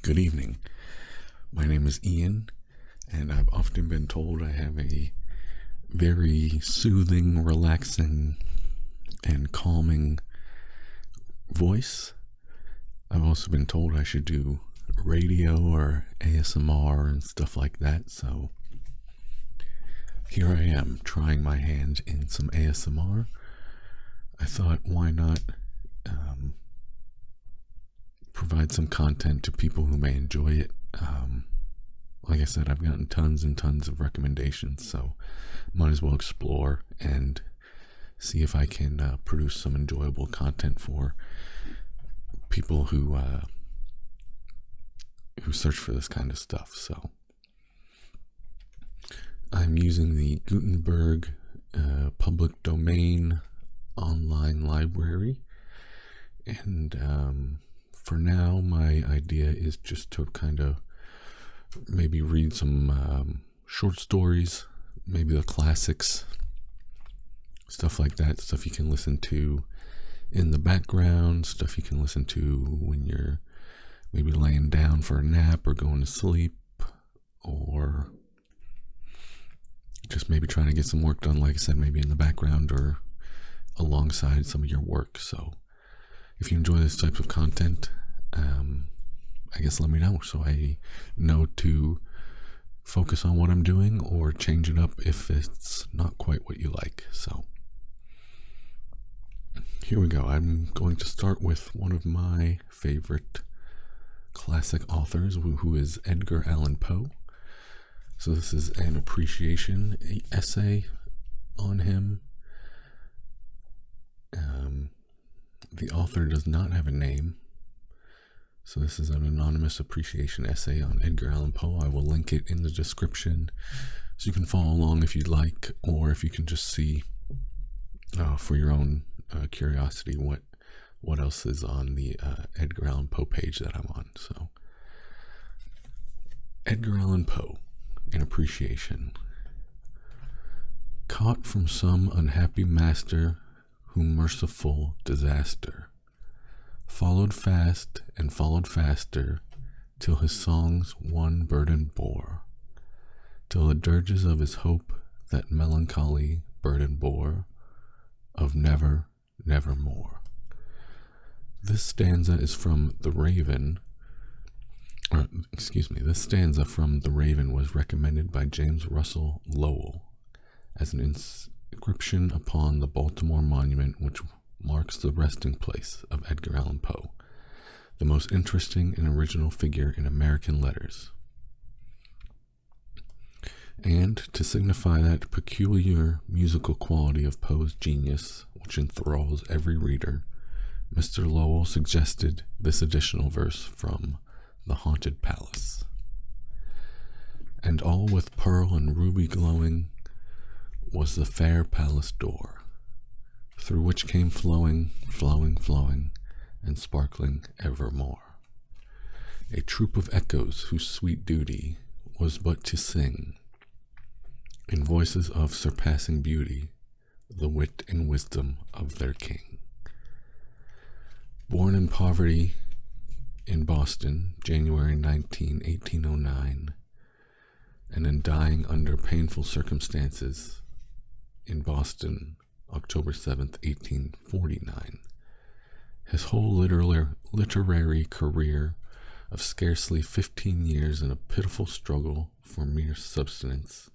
Good evening. My name is Ian, and I've often been told I have a very soothing, relaxing, and calming voice. I've also been told I should do radio or ASMR and stuff like that, so here I am trying my hand in some ASMR. I thought, why not provide some content to people who may enjoy it. Like I said, I've gotten tons and tons of recommendations, so might as well explore and see if I can produce some enjoyable content for people who search for this kind of stuff. So I'm using the Gutenberg public domain online library, and for now my idea is just to kind of maybe read some short stories, maybe the classics, stuff like that, stuff you can listen to in the background, stuff you can listen to when you're maybe laying down for a nap or going to sleep, or just maybe trying to get some work done, like I said, maybe in the background or alongside some of your work. So if you enjoy this type of content, I guess let me know so I know to focus on what I'm doing or change it up if it's not quite what you like. So here we go. I'm going to start with one of my favorite classic authors, who is Edgar Allan Poe. So this is an appreciation essay on him. The author does not have a name, so this is an anonymous appreciation essay on Edgar Allan Poe. I will link it in the description so you can follow along if you'd like, or if you can just see for your own curiosity what else is on the Edgar Allan Poe page that I'm on. So Edgar Allan Poe, an appreciation. Caught from some unhappy master, who merciful disaster followed fast and followed faster, till his songs one burden bore, till the dirges of his hope that melancholy burden bore, of never, nevermore. This stanza is from The Raven, this stanza from The Raven was recommended by James Russell Lowell as an inscription upon the Baltimore monument which marks the resting place of Edgar Allan Poe, the most interesting and original figure in American letters. And to signify that peculiar musical quality of Poe's genius which enthralls every reader, Mr. Lowell suggested this additional verse from The Haunted Palace. And all with pearl and ruby glowing was the fair palace door, through which came flowing, and sparkling evermore, a troop of echoes whose sweet duty was but to sing, in voices of surpassing beauty, the wit and wisdom of their king. Born in poverty in Boston, January 19, 1809, and then dying under painful circumstances in Boston, October 7th, 1849. His whole literary career of scarcely 15 years in a pitiful struggle for mere subsistence,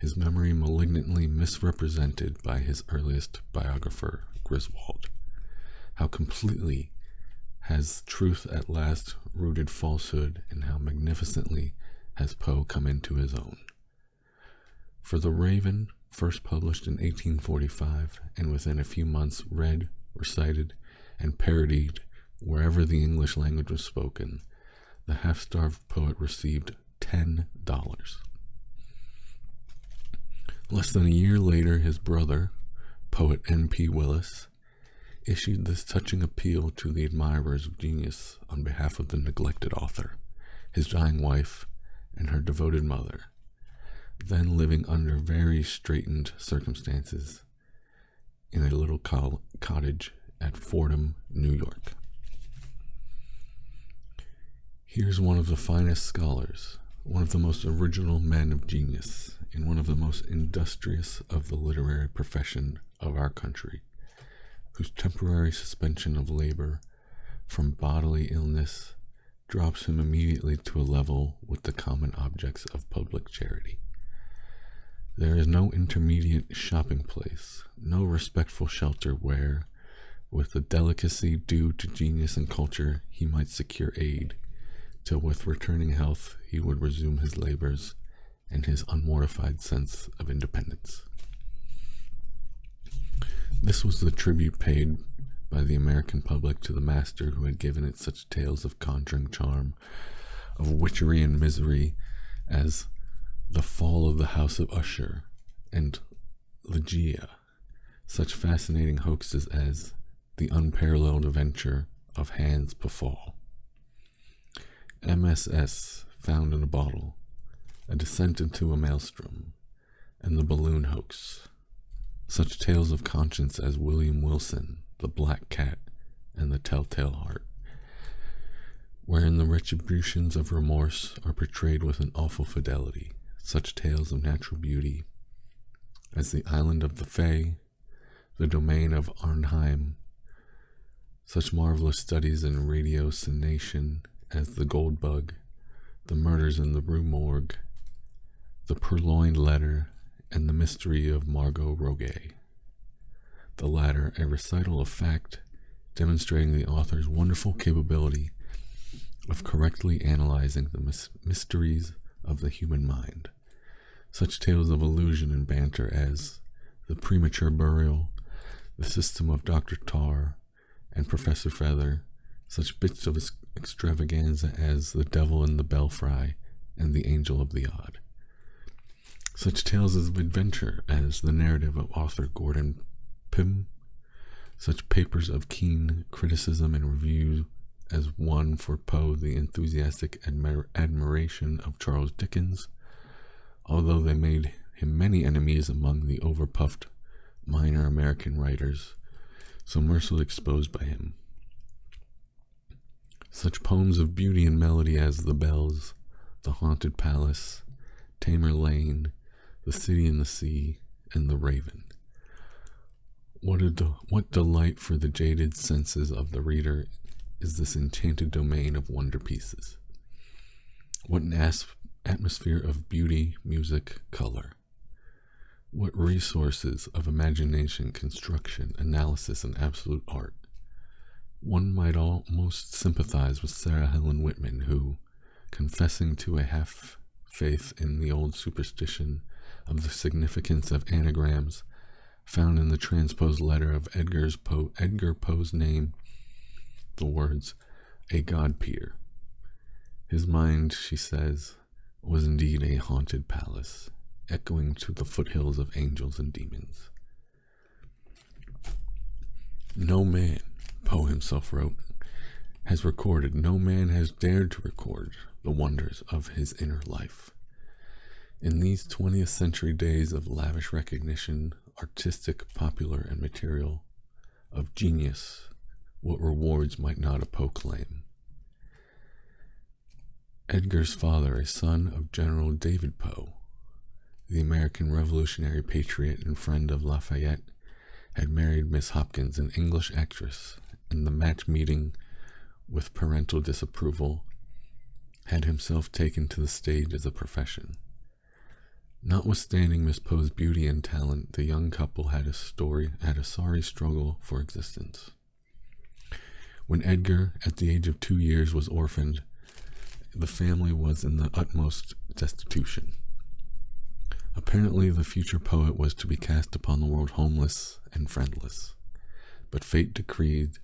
his memory malignantly misrepresented by his earliest biographer, Griswold. How completely has truth at last rooted falsehood, and how magnificently has Poe come into his own. For The Raven, first published in 1845, and within a few months read, recited, and parodied wherever the English language was spoken, the half-starved poet received $10. Less than a year later, his brother, poet N.P. Willis, issued this touching appeal to the admirers of genius on behalf of the neglected author, his dying wife, and her devoted mother, then living under very straitened circumstances in a little cottage at Fordham, New York. Here's one of the finest scholars, one of the most original men of genius, and one of the most industrious of the literary profession of our country, whose temporary suspension of labor from bodily illness drops him immediately to a level with the common objects of public charity. There is no intermediate shopping place, no respectful shelter where, with the delicacy due to genius and culture, he might secure aid, till with returning health he would resume his labors and his unmortified sense of independence. This was the tribute paid by the American public to the master who had given it such tales of conjuring charm, of witchery and misery as The Fall of the House of Usher and Ligeia, such fascinating hoaxes as The Unparalleled Adventure of Hans Pfaall, MSS Found in a Bottle, A Descent into a Maelstrom, and The Balloon Hoax, such tales of conscience as William Wilson, The Black Cat, and The Telltale Heart, wherein the retributions of remorse are portrayed with an awful fidelity, such tales of natural beauty as The Island of the Fae, The Domain of Arnheim, such marvelous studies in ratiocination as The Gold Bug, The Murders in the Rue Morgue, The Purloined Letter, and The Mystery of Margot Roget. The latter a recital of fact demonstrating the author's wonderful capability of correctly analyzing the mysteries of the human mind. Such tales of illusion and banter as The Premature Burial, The System of Dr. Tarr, and Professor Feather, such bits of extravaganza as The Devil in the Belfry and The Angel of the Odd. Such tales of adventure as the narrative of author Gordon Pym, such papers of keen criticism and review as one for Poe, the enthusiastic admiration of Charles Dickens, although they made him many enemies among the overpuffed minor American writers so mercilessly exposed by him. Such poems of beauty and melody as The Bells, The Haunted Palace, Tamer Lane, The City in the Sea, and The Raven. What delight for the jaded senses of the reader is this enchanted domain of wonder pieces. What an atmosphere of beauty, music, color. What resources of imagination, construction, analysis, and absolute art. One might almost sympathize with Sarah Helen Whitman, who, confessing to a half-faith in the old superstition of the significance of anagrams found in the transposed letter of Edgar Poe's name, the words, "a God-peer." His mind, she says, was indeed a haunted palace, echoing to the foothills of angels and demons. No man, Poe himself wrote, has recorded, no man has dared to record the wonders of his inner life. In these 20th century days of lavish recognition, artistic, popular, and material, of genius, what rewards might not a Poe claim? Edgar's father, a son of General David Poe, the American Revolutionary patriot and friend of Lafayette, had married Miss Hopkins, an English actress, and the match meeting with parental disapproval had himself taken to the stage as a profession. Notwithstanding Miss Poe's beauty and talent, the young couple had a sorry struggle for existence. When Edgar, at the age of 2 years, was orphaned, the family was in the utmost destitution. Apparently, the future poet was to be cast upon the world homeless and friendless, but fate decreed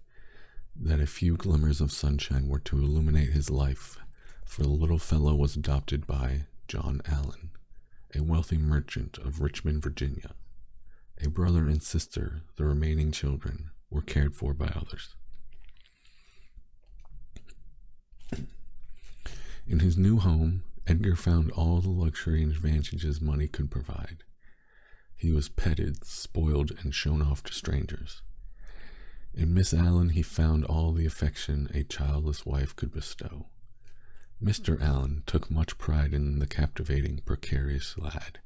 that a few glimmers of sunshine were to illuminate his life, for the little fellow was adopted by John Allen, a wealthy merchant of Richmond, Virginia. A brother and sister, the remaining children, were cared for by others. In his new home, Edgar found all the luxury and advantages money could provide. He was petted, spoiled, and shown off to strangers. In Miss Allen he found all the affection a childless wife could bestow. Mr. Allen took much pride in the captivating, precarious lad.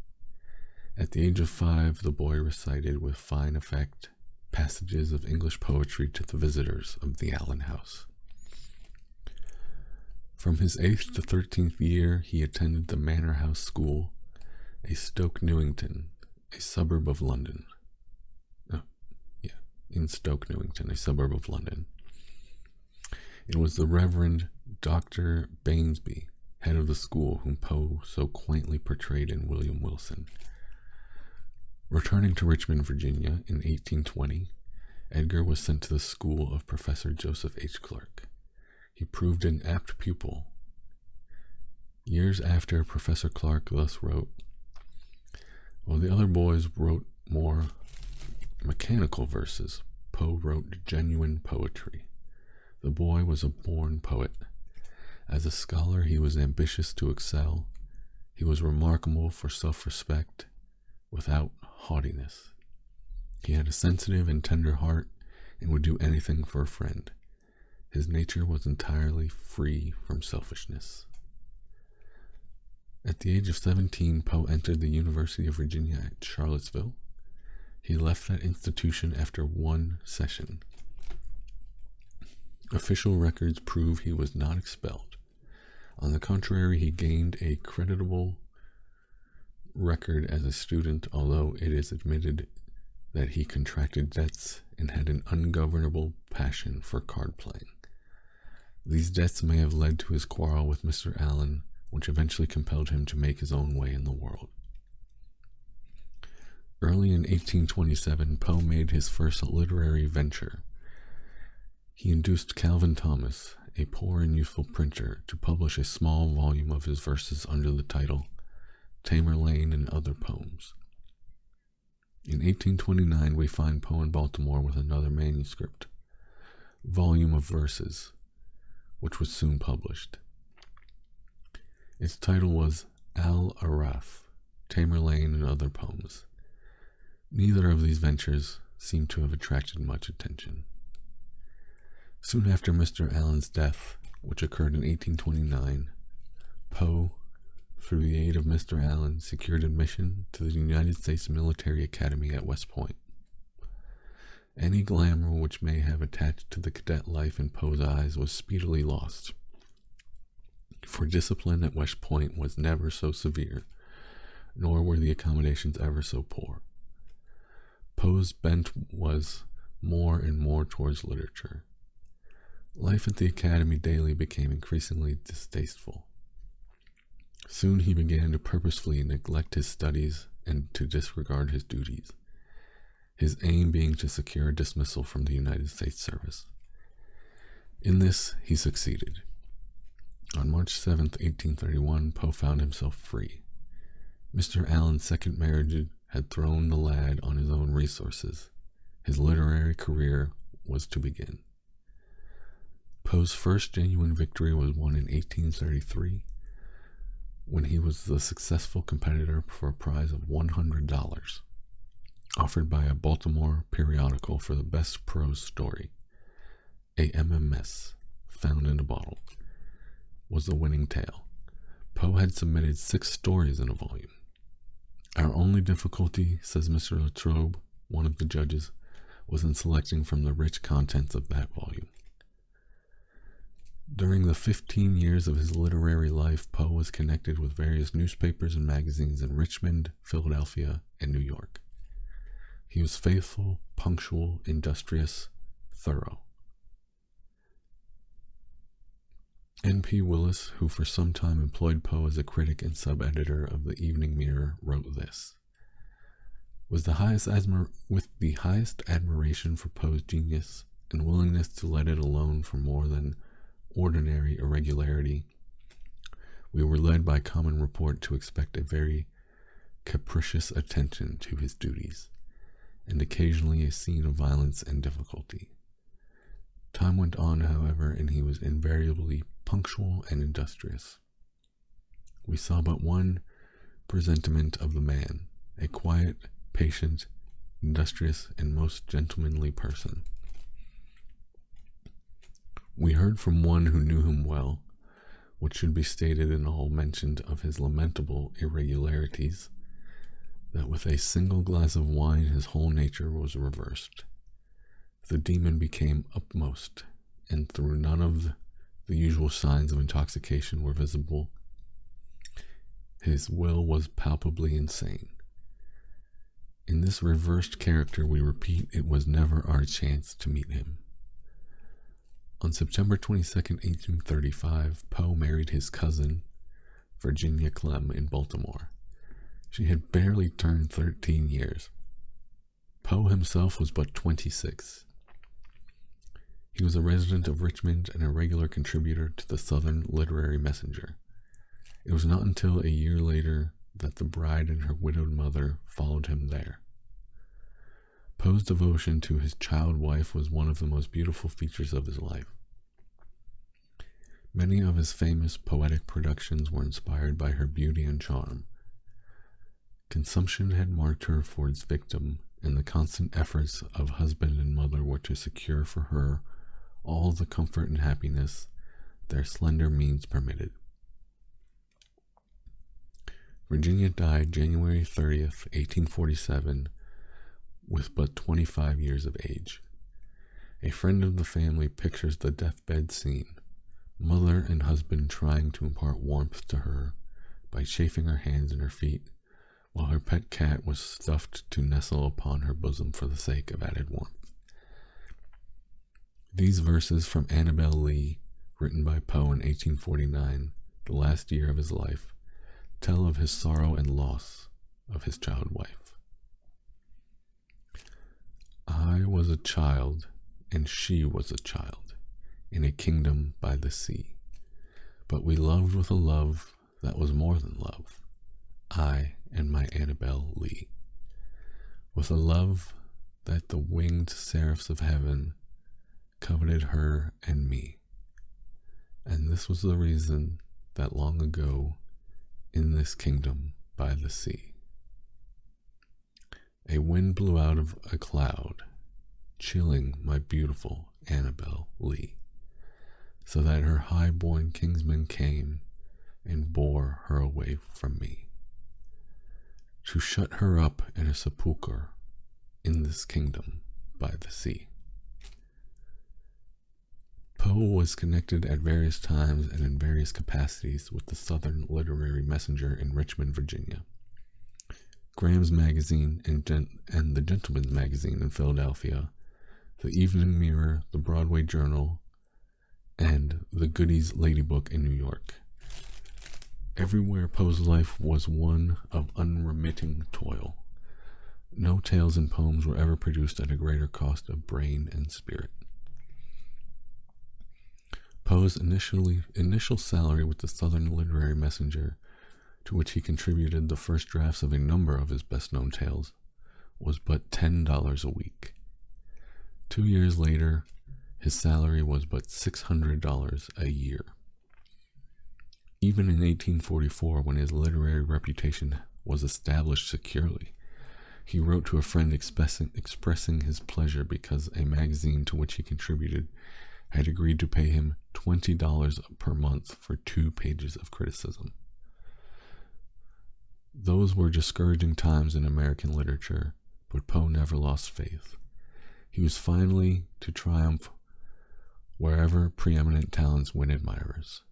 At the age of 5, the boy recited with fine effect passages of English poetry to the visitors of the Allen house. From his 8th to 13th year, he attended the Manor House School, Stoke Newington, a suburb of London. In Stoke Newington, a suburb of London. It was the Reverend Dr. Bainsby, head of the school, whom Poe so quaintly portrayed in William Wilson. Returning to Richmond, Virginia in 1820, Edgar was sent to the school of Professor Joseph H. Clark. He proved an apt pupil. Years after, Professor Clark thus wrote, "While the other boys wrote more mechanical verses, Poe wrote genuine poetry. The boy was a born poet. As a scholar, he was ambitious to excel. He was remarkable for self-respect, without haughtiness. He had a sensitive and tender heart, and would do anything for a friend. His nature was entirely free from selfishness." At the age of 17, Poe entered the University of Virginia at Charlottesville. He left that institution after one session. Official records prove he was not expelled. On the contrary, he gained a creditable record as a student, although it is admitted that he contracted debts and had an ungovernable passion for card playing. These debts may have led to his quarrel with Mr. Allen, which eventually compelled him to make his own way in the world. Early in 1827, Poe made his first literary venture. He induced Calvin Thomas, a poor and youthful printer, to publish a small volume of his verses under the title Tamerlane and Other Poems. In 1829, we find Poe in Baltimore with another manuscript, volume of verses, which was soon published. Its title was Al-Araf, Tamerlane and Other Poems. Neither of these ventures seem to have attracted much attention. Soon after Mr. Allen's death, which occurred in 1829, Poe, through the aid of Mr. Allen, secured admission to the United States Military Academy at West Point. Any glamour which may have attached to the cadet life in Poe's eyes was speedily lost, for discipline at West Point was never so severe, nor were the accommodations ever so poor. Poe's bent was more and more towards literature. Life at the academy daily became increasingly distasteful. Soon he began to purposefully neglect his studies and to disregard his duties, his aim being to secure a dismissal from the United States service. In this he succeeded. On March 7, 1831, Poe found himself free. Mr. Allen's second marriage had thrown the lad on his own resources. His literary career was to begin. Poe's first genuine victory was won in 1833, when he was the successful competitor for a prize of $100, offered by a Baltimore periodical for the best prose story. A MMS, found in a bottle, was the winning tale. Poe had submitted 6 stories in a volume. "Our only difficulty," says Mr. Latrobe, one of the judges, "was in selecting from the rich contents of that volume." During the 15 years of his literary life, Poe was connected with various newspapers and magazines in Richmond, Philadelphia, and New York. He was faithful, punctual, industrious, thorough. N.P. Willis, who for some time employed Poe as a critic and sub-editor of the Evening Mirror, wrote this: with the highest admiration for Poe's genius and willingness to let it alone for more than ordinary irregularity, we were led by common report to expect a very capricious attention to his duties, and occasionally a scene of violence and difficulty. Time went on, however, and he was invariably punctual and industrious. We saw but one presentiment of the man, a quiet, patient, industrious, and most gentlemanly person. We heard from one who knew him well, what should be stated in all mentioned of his lamentable irregularities, that with a single glass of wine his whole nature was reversed. The demon became upmost, and through none of the usual signs of intoxication were visible, his will was palpably insane. In this reversed character, we repeat, it was never our chance to meet him. On September 22nd, 1835, Poe married his cousin, Virginia Clem, in Baltimore. She had barely turned 13 years. Poe himself was but 26. He was a resident of Richmond and a regular contributor to the Southern Literary Messenger. It was not until a year later that the bride and her widowed mother followed him there. Poe's devotion to his child wife was one of the most beautiful features of his life. Many of his famous poetic productions were inspired by her beauty and charm. Consumption had marked her for its victim, and the constant efforts of husband and mother were to secure for her all the comfort and happiness their slender means permitted. Virginia died January 30th, 1847, with but 25 years of age. A friend of the family pictures the deathbed scene, mother and husband trying to impart warmth to her by chafing her hands and her feet, while her pet cat was stuffed to nestle upon her bosom for the sake of added warmth. These verses from Annabel Lee, written by Poe in 1849, the last year of his life, tell of his sorrow and loss of his child wife. I was a child, and she was a child, in a kingdom by the sea. But we loved with a love that was more than love, I and my Annabel Lee. With a love that the winged seraphs of heaven coveted her and me. And this was the reason that long ago, in this kingdom by the sea, a wind blew out of a cloud, chilling my beautiful Annabel Lee, so that her high-born kinsman came and bore her away from me, to shut her up in a sepulchre in this kingdom by the sea. Poe was connected at various times and in various capacities with the Southern Literary Messenger in Richmond, Virginia, Graham's Magazine and the Gentleman's Magazine in Philadelphia, the Evening Mirror, the Broadway Journal, and the Goody's Lady Book in New York. Everywhere Poe's life was one of unremitting toil. No tales and poems were ever produced at a greater cost of brain and spirit. Poe's initial salary with the Southern Literary Messenger, to which he contributed the first drafts of a number of his best-known tales, was but $10 a week. 2 years later, his salary was but $600 a year. Even in 1844, when his literary reputation was established securely, he wrote to a friend expressing his pleasure because a magazine to which he contributed had agreed to pay him $20 per month for 2 pages of criticism. Those were discouraging times in American literature, but Poe never lost faith. He was finally to triumph wherever preeminent talents win admirers.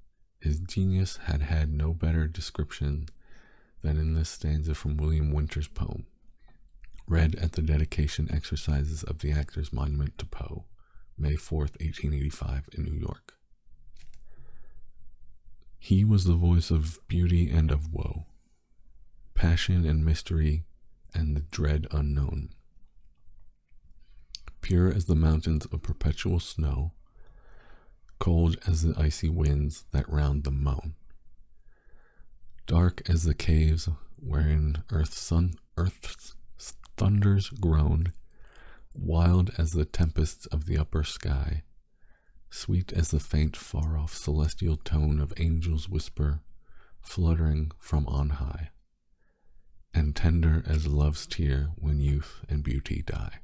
His genius had had no better description than in this stanza from William Winter's poem, read at the dedication exercises of the Actors' Monument to Poe, May 4th, 1885, in New York. He was the voice of beauty and of woe, passion and mystery and the dread unknown. Pure as the mountains of perpetual snow, cold as the icy winds that round them moan, dark as the caves wherein earth's thunders groan, wild as the tempests of the upper sky, sweet as the faint far-off celestial tone of angels' whisper fluttering from on high, and tender as love's tear when youth and beauty die.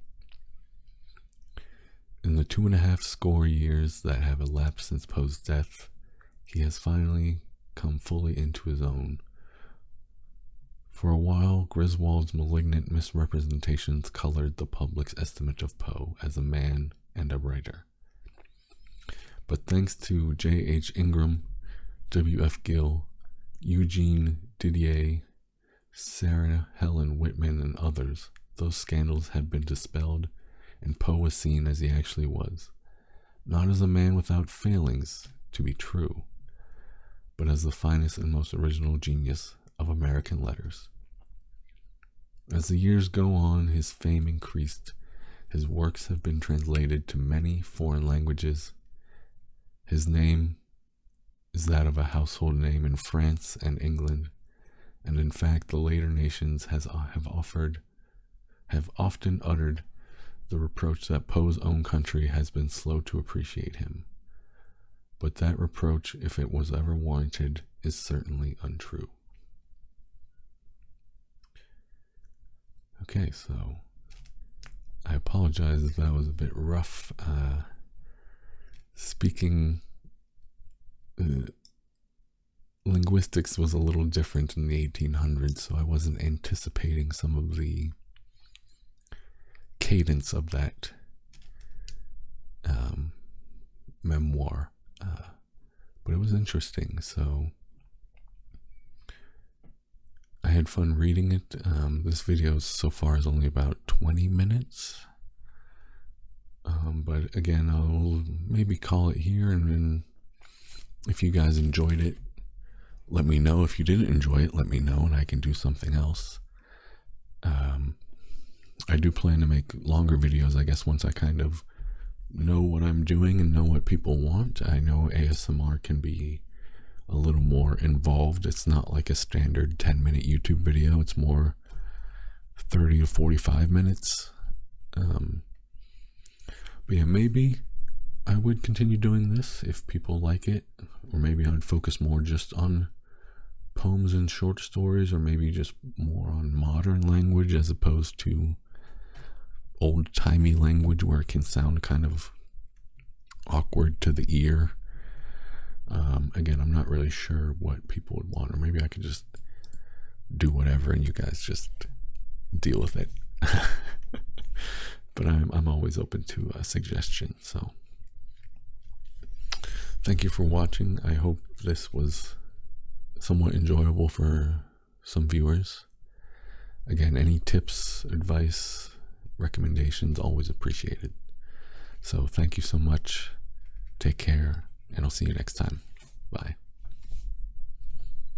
In the 2.5 score years that have elapsed since Poe's death, he has finally come fully into his own. For a while, Griswold's malignant misrepresentations colored the public's estimate of Poe as a man and a writer. But thanks to J.H. Ingram, W.F. Gill, Eugene Didier, Sarah Helen Whitman, and others, those scandals had been dispelled, and Poe was seen as he actually was, not as a man without failings, to be true, but as the finest and most original genius of American letters. As the years go on, his fame increased. His works have been translated to many foreign languages. His name is that of a household name in France and England, and in fact the later nations have often uttered the reproach that Poe's own country has been slow to appreciate him. But that reproach, if it was ever warranted, is certainly untrue. Okay, so I apologize if that was a bit rough. Speaking linguistics was a little different in the 1800s, so I wasn't anticipating some of the cadence of that memoir, but it was interesting. So I had fun reading it. This video so far is only about 20 minutes. But again, I'll maybe call it here, and then if you guys enjoyed it, let me know. If you didn't enjoy it, let me know, and I can do something else. I do plan to make longer videos, I guess, once I kind of know what I'm doing and know what people want. I know ASMR can be a little more involved. It's not like a standard 10-minute YouTube video. It's more 30 to 45 minutes. But yeah, maybe I would continue doing this if people like it, or maybe I would focus more just on poems and short stories, or maybe just more on modern language as opposed to old-timey language where it can sound kind of awkward to the ear. Again, I'm not really sure what people would want, or maybe I could just do whatever and you guys just deal with it. But I'm always open to suggestions. So thank you for watching. I hope this was somewhat enjoyable for some viewers. Again, any tips, advice, recommendations, always appreciated. So thank you so much. Take care, and I'll see you next time. Bye.